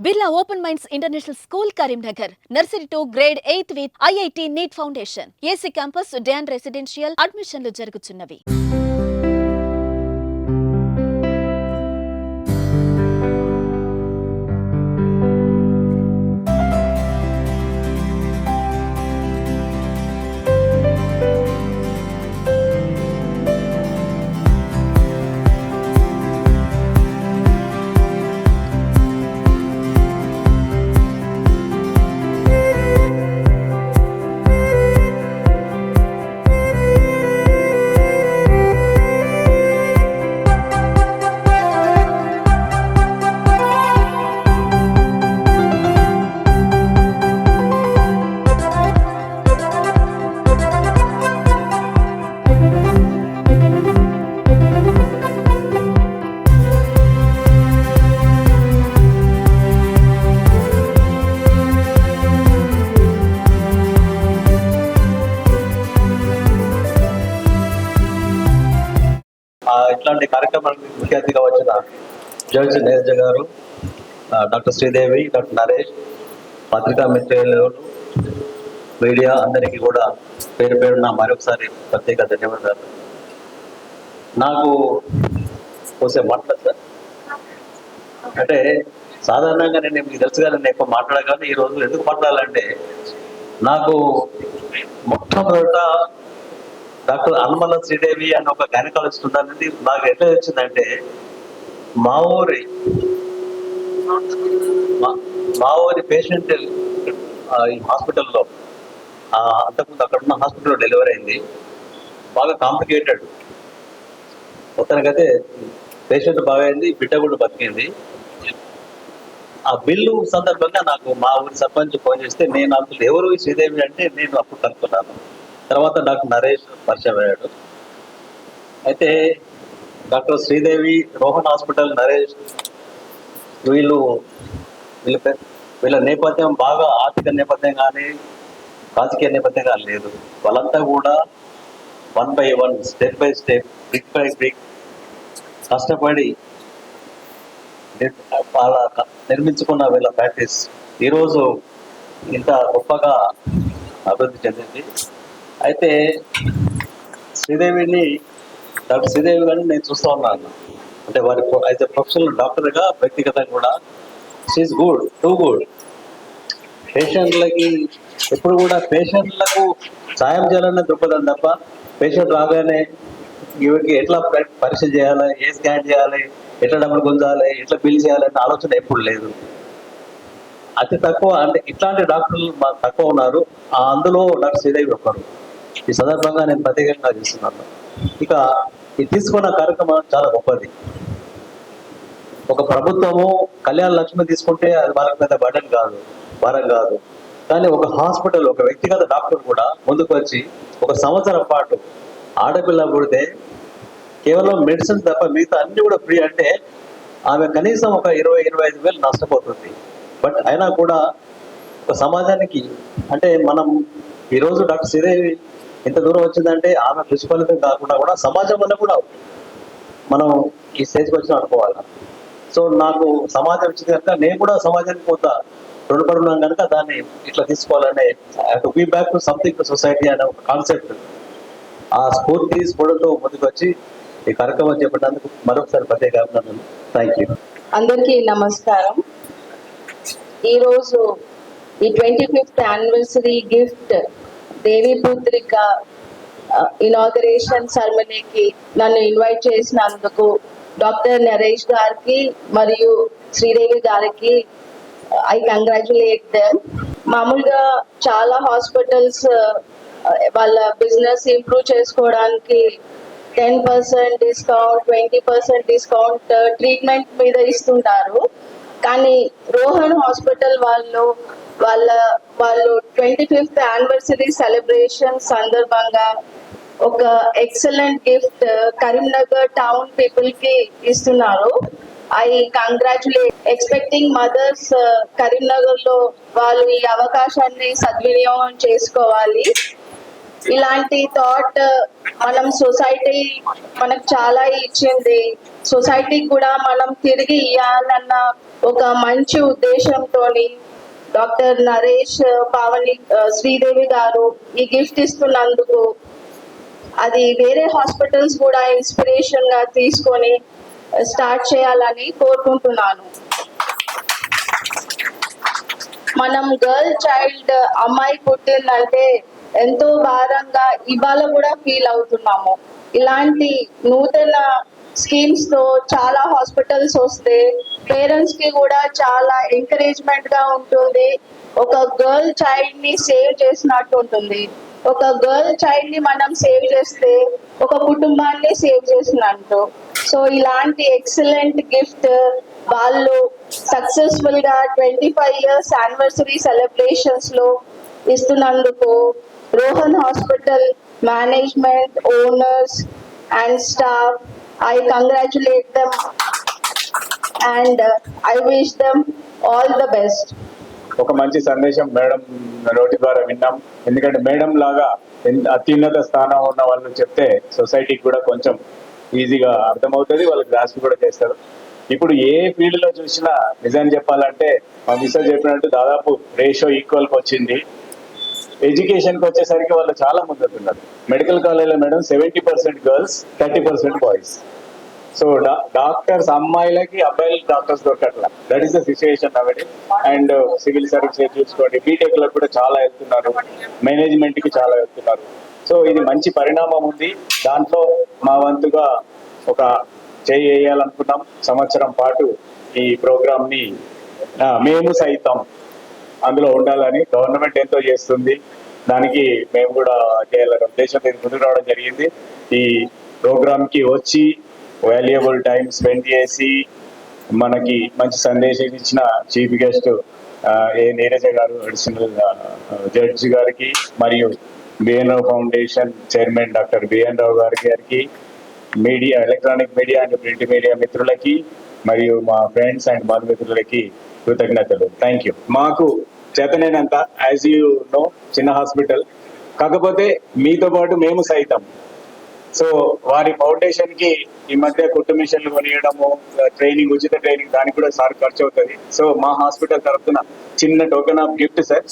Birla Open Minds International School, Karimnagar. Nursery to grade 8th with IIT NEET Foundation. AC Campus, Dan Residential. Admissionlu jaruguchunnవి. ఇట్లాంటి కార్యక్రమానికి ముఖ్య అతిథిగా వచ్చిన judge Neeraja గారు, doctor Sridevi, doctor Naresh, పత్రికా మిత్రులు, మీడియా అందరికీ కూడా పేరు పేరున మరొకసారి ప్రత్యేక ధన్యవాదాలు. నాకు కొంచెం మాట్లాడదు సార్, అంటే సాధారణంగా నేను మీకు తెలుసుగా నేను ఎక్కువ మాట్లాడగానే ఈరోజు ఎందుకు మాట్లాడాలంటే, నాకు మొట్టమొదట డాక్టర్ అల్మల శ్రీదేవి అని ఒక గైనకాలజిస్ట్ ఉండాలని నాకు ఎట్లా వచ్చిందంటే, మా ఊరి పేషెంట్ ఈ హాస్పిటల్లో అంతకుముందు అక్కడ ఉన్న హాస్పిటల్లో డెలివరీ అయింది. బాగా కాంప్లికేటెడ్, మొత్తానికైతే పేషెంట్ బాగా అయింది, బిడ్డ కూడా బతికింది. ఆ బిల్లు సందర్భంగా నాకు మా ఊరి సర్పంచ్ ఫోన్ చేస్తే, నేను అసలు ఎవరు శ్రీదేవి అంటే నేను అప్పుడు కనుక్కున్నాను. తర్వాత డాక్టర్ నరేష్ పరిచయం అయ్యాడు. అయితే డాక్టర్ శ్రీదేవి, రోహన్ హాస్పిటల్, నరేష్ వీళ్ళ నేపథ్యం బాగా ఆర్థిక నేపథ్యం కానీ రాజకీయ నేపథ్యం కానీ లేదు. వాళ్ళంతా కూడా 1 by 1 step by step, brick by brick కష్టపడి నిర్మించుకున్న వీళ్ళ ప్రాక్టీస్ ఈరోజు ఇంత గొప్పగా అభివృద్ధి చెందింది. అయితే డాక్టర్ శ్రీదేవి గారిని నేను చూస్తూ ఉన్నాను. అంటే వారి యాజ్ ఎ ప్రొఫెషనల్ డాక్టర్గా, వ్యక్తిగతంగా కూడా షీఈస్ గుడ్, టూ గుడ్. పేషెంట్లకి ఎప్పుడు కూడా పేషెంట్లకు సాయం చేయాలనే దృక్పథం తప్ప, పేషెంట్ రాగానే ఇవికి ఎట్లా పరీక్ష చేయాలి, ఏ స్కాన్ చేయాలి, ఎట్లా డబ్బులు గుంజాలి, ఎట్లా బిల్ చేయాలనే ఆలోచన ఎప్పుడు లేదు. అతి తక్కువ, అంటే ఇట్లాంటి డాక్టర్లు తక్కువ ఉన్నారు. అందులో డాక్టర్ శ్రీదేవి ఒకరు. ఈ సందర్భంగా నేను ప్రత్యేకంగా చేస్తున్నాను. ఇక ఈ తీసుకున్న కార్యక్రమం చాలా గొప్పది. ఒక ప్రభుత్వము కళ్యాణ లక్ష్మి తీసుకుంటే అది వాళ్ళకి పెద్ద బర్డెన్ కాదు, భారం కాదు. కానీ ఒక హాస్పిటల్, ఒక వ్యక్తిగత డాక్టర్ కూడా ముందుకు వచ్చి 1 సంవత్సరం పాటు ఆడపిల్ల పుడితే కేవలం మెడిసిన్ తప్ప మిగతా అన్ని కూడా ఫ్రీ అంటే, ఆమె కనీసం ఒక 20-25 వేలు నష్టపోతుంది. బట్ అయినా కూడా ఒక సమాజానికి, అంటే మనం ఈరోజు డాక్టర్ శ్రీదేవి ఇంత దూరం వచ్చిందంటే ఆమె కృషి ఫలితం కాకుండా కూడా సమాజం వల్ల కూడా మనం ఈ స్టేజ్కి వచ్చినా అనుకోవాలి. సో నాకు సమాజం వచ్చింది కనుక నేను కూడా సమాజానికి కొంత రుణపడి ఉన్నాను కనుక దాన్ని ఇట్లా తీసుకోవాలనే, to be back to something to society అనే ఒక కాన్సెప్ట్, ఆ స్ఫూర్తి స్ఫూర్తితో ముందుకు వచ్చి ఈ కార్యక్రమం చేపట్టేందుకు మరొకసారి ప్రత్యేక అభినందనలు. Thank you. అందరికీ నమస్కారం. ఈరోజు ఈ 25th యానివర్సరీ గిఫ్ట్ దేవి పుత్రిక ఇనాగరేషన్ సెరమనీకి నన్ను ఇన్వైట్ చేసినందుకు డాక్టర్ నరేష్ గారికి మరియు శ్రీదేవి గారికి ఐ కంగ్రాచులేట్ దెమ్. మామూలుగా చాలా హాస్పిటల్స్ వాళ్ళ బిజినెస్ ఇంప్రూవ్ చేసుకోవడానికి 10% డిస్కౌంట్, 20% డిస్కౌంట్ ట్రీట్మెంట్ మీద ఇస్తుంటారు. కానీ రోహన్ హాస్పిటల్ వాళ్ళు 25th యానివర్సరీ సెలబ్రేషన్ సందర్భంగా ఒక excellent gift Karimnagar town people కి ఇస్తున్నారు. I congratulate. Expecting mothers Karimnagar లో వాళ్ళు ఈ అవకాశాన్ని సద్వినియోగం చేసుకోవాలి. ఇలాంటి థాట్ మనం సొసైటీ మనకు చాలా ఇచ్చింది. సొసైటీకి కూడా మనం తిరిగి ఇవ్వాలన్న ఒక మంచి ఉద్దేశంతోని డాక్టర్ నరేష్ పావని శ్రీదేవి గారు ఈ గిఫ్ట్ ఇస్తున్నందుకు అది వేరే హాస్పిటల్స్ కూడా ఇన్స్పిరేషన్ గా తీసుకొని స్టార్ట్ చేయాలని కోరుకుంటున్నాను. మనం గర్ల్ చైల్డ్ అమ్మాయి పుట్టిందంటే ఎంతో భారంగా ఇవాళ కూడా ఫీల్ అవుతున్నాము. ఇలాంటి నూతన స్కీమ్స్ తో చాలా హాస్పిటల్స్ వస్తే పేరెంట్స్ కి కూడా చాలా ఎంకరేజ్మెంట్ గా ఉంటుంది. ఒక గర్ల్ చైల్డ్ ని సేవ్ చేసినట్టు ఉంటుంది. ఒక గర్ల్ చైల్డ్ ని మనం సేవ్ చేస్తే ఒక కుటుంబాన్ని సేవ్ చేసినట్టు. సో ఇలాంటి ఎక్సలెంట్ గిఫ్ట్ వాళ్ళు సక్సెస్ఫుల్ గా 25 years యానివర్సరీ సెలబ్రేషన్స్ లో ఇస్తున్నందుకు Rohan hospital management, owners and staff, I congratulate them and I wish them all the best. ఒక మంచి సందేశం మేడం నోటి ద్వారా విన్నాం. ఎందుకంటే మేడం లాగా అత్యున్నత స్థానం ఉన్న వాళ్ళు చెప్తే సొసైటీకి కూడా కొంచెం ఈజీగా అర్థమవుతుంది, వాళ్ళు గ్రాస్ప్ కూడా చేస్తారు. ఇప్పుడు ఏ ఫీల్డ్ లో చూసినా నిజం చెప్పాలంటే మా మిస్టర్ చెప్పినట్టు దాదాపు రేషియో ఈక్వల్ కి వచ్చింది. ఎడ్యుకేషన్ కి వచ్చేసరికి వాళ్ళు చాలా ముందుతున్నారు. మెడికల్ కాలేజ్లో madam 70% girls, 30% boys. So doctors అమ్మాయిలకి అబ్బాయిలకి డాక్టర్స్ దొరకట్లా. దట్ ఈస్ ద సిచ్యువేషన్ అవన్నీ. అండ్ సివిల్ సర్వీసెస్ చూసుకోండి, బీటెక్ లో కూడా చాలా వెళ్తున్నారు, మేనేజ్మెంట్ కి చాలా వెళ్తున్నారు. సో ఇది మంచి పరిణామం ఉంది. దాంట్లో మా వంతుగా ఒక చేయి వేయాలనుకున్నాం. సంవత్సరం పాటు ఈ ప్రోగ్రామ్ ని మేము సైతం అందులో ఉండాలని గవర్నమెంట్ ఎంతో చేస్తుంది, దానికి మేము కూడా చేయాలనే ఉద్దేశంతో ముందుకు రావడం జరిగింది. ఈ ప్రోగ్రామ్ కి వచ్చి వాల్యుయబుల్ టైం స్పెండ్ చేసి మనకి మంచి సందేశం ఇచ్చిన చీఫ్ గెస్ట్ ఏ నీరజ గారు, అడిషనల్ జడ్జి గారికి, మరియు బిఎన్ రావు ఫౌండేషన్ చైర్మన్ డాక్టర్ బిఎన్ రావు గారికి, media, electronic media and print media మిత్రులకి, మరియు మా ఫ్రెండ్స్ అండ్ బంధుమిత్రులకి కృతజ్ఞతలు. Thank you. మాకు చేతనైనంత, యాజ్ యూ నో, చిన్న హాస్పిటల్, కాకపోతే మీతో పాటు మేము సైతం. సో వారి ఫౌండేషన్ కి ఈ మధ్య కుట్టు మిషన్లు కొనియడము, ట్రైనింగ్, ఉచిత ట్రైనింగ్, దానికి కూడా సార్ ఖర్చు అవుతుంది. సో మా హాస్పిటల్ తరఫున చిన్న టోకెన్ ఆఫ్ గిఫ్ట్ సార్,